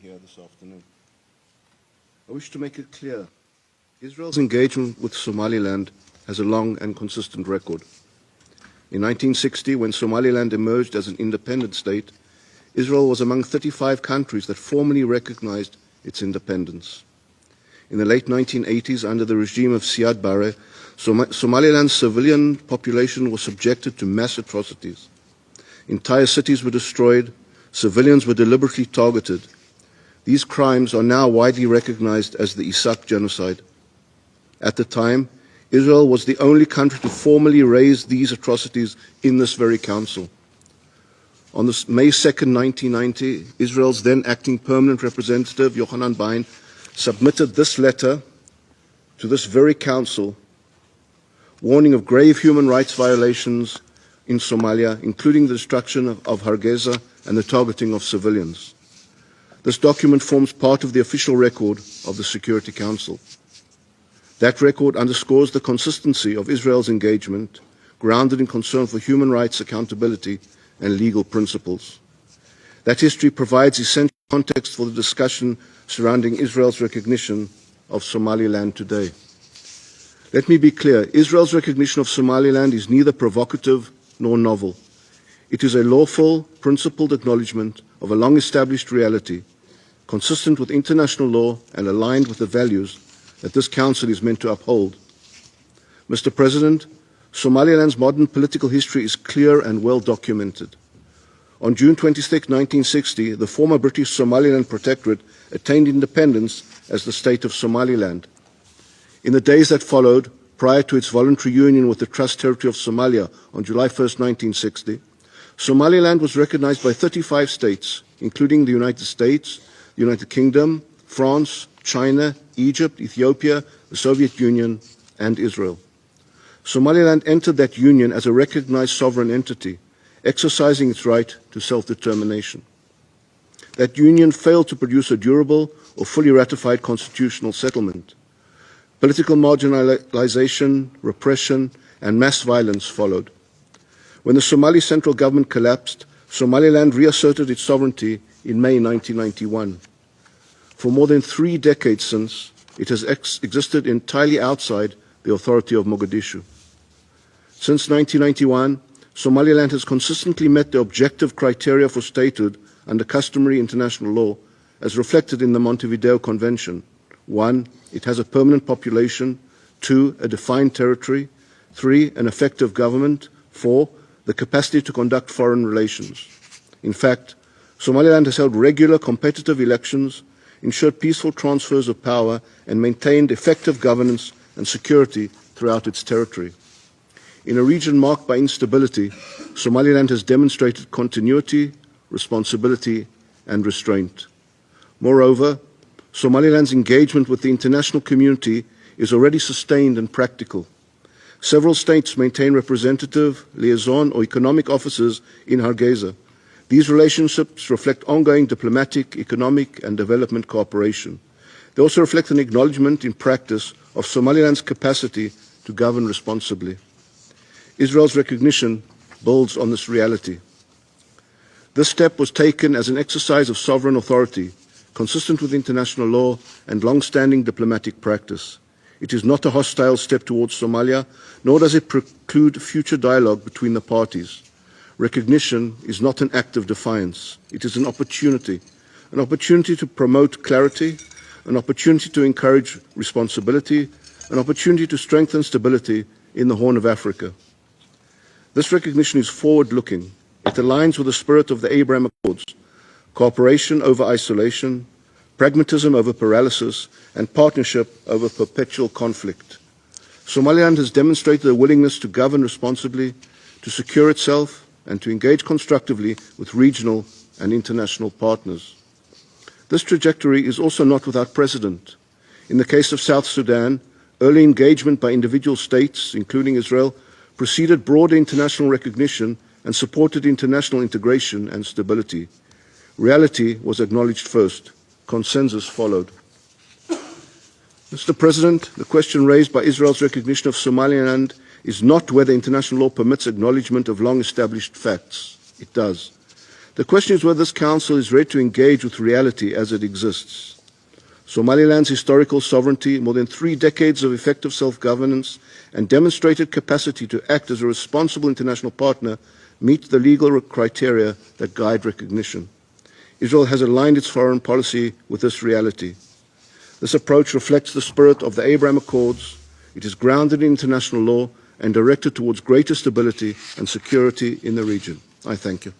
here this afternoon. I wish to make it clear, Israel's engagement with Somaliland has a long and consistent record. In 1960, when Somaliland emerged as an independent state, Israel was among 35 countries that formally recognized its independence. In the late 1980s, under the regime of Siad Barre, Somaliland's civilian population was subjected to mass atrocities. Entire cities were destroyed, civilians were deliberately targeted. These crimes are now widely recognized as the Isaaq Genocide. At the time, Israel was the only country to formally raise these atrocities in this very council. On May 2, 1990, Israel's then acting permanent representative, Yochanan Bain, submitted this letter to this very council, warning of grave human rights violations in Somalia, including the destruction of Hargeisa and the targeting of civilians. This document forms part of the official record of the Security Council. That record underscores the consistency of Israel's engagement, grounded in concern for human rights, accountability, and legal principles. That history provides essential context for the discussion surrounding Israel's recognition of Somaliland today. Let me be clear, Israel's recognition of Somaliland is neither provocative nor novel. It is a lawful, principled acknowledgement of a long-established reality, consistent with international law and aligned with the values that this Council is meant to uphold. Mr. President, Somaliland's modern political history is clear and well documented. On June 26, 1960, the former British Somaliland Protectorate attained independence as the State of Somaliland. In the days that followed, prior to its voluntary union with the Trust Territory of Somalia on July 1, 1960, Somaliland was recognized by 35 states, including the United States, the United Kingdom, France, China, Egypt, Ethiopia, the Soviet Union, and Israel. Somaliland entered that union as a recognized sovereign entity, exercising its right to self-determination. That union failed to produce a durable or fully ratified constitutional settlement. Political marginalization, repression, and mass violence followed. When the Somali central government collapsed, Somaliland reasserted its sovereignty in May 1991. For more than 3 decades since, it has existed entirely outside the authority of Mogadishu. Since 1991, Somaliland has consistently met the objective criteria for statehood under customary international law, as reflected in the Montevideo Convention. 1, it has a permanent population. 2, a defined territory. 3, an effective government. 4, the capacity to conduct foreign relations. In fact, Somaliland has held regular competitive elections, ensured peaceful transfers of power, and maintained effective governance and security throughout its territory. In a region marked by instability, Somaliland has demonstrated continuity, responsibility, and restraint. Moreover, Somaliland's engagement with the international community is already sustained and practical. Several states maintain representative, liaison, or economic offices in Hargeisa. These relationships reflect ongoing diplomatic, economic, and development cooperation. They also reflect an acknowledgement in practice of Somaliland's capacity to govern responsibly. Israel's recognition builds on this reality. This step was taken as an exercise of sovereign authority, consistent with international law and long-standing diplomatic practice. It is not a hostile step towards Somalia, nor does it preclude future dialogue between the parties. Recognition is not an act of defiance. It is an opportunity to promote clarity, an opportunity to encourage responsibility, an opportunity to strengthen stability in the Horn of Africa. This recognition is forward-looking. It aligns with the spirit of the Abraham Accords: cooperation over isolation, pragmatism over paralysis, and partnership over perpetual conflict. Somaliland has demonstrated a willingness to govern responsibly, to secure itself, and to engage constructively with regional and international partners. This trajectory is also not without precedent. In the case of South Sudan, early engagement by individual states, including Israel, preceded broader international recognition and supported international integration and stability. Reality was acknowledged first. Consensus followed. Mr. President, the question raised by Israel's recognition of Somaliland is not whether international law permits acknowledgement of long-established facts. It does. The question is whether this Council is ready to engage with reality as it exists. Somaliland's historical sovereignty, more than 3 decades of effective self-governance, and demonstrated capacity to act as a responsible international partner meet the legal criteria that guide recognition. Israel has aligned its foreign policy with this reality. This approach reflects the spirit of the Abraham Accords. It is grounded in international law and directed towards greater stability and security in the region. I thank you.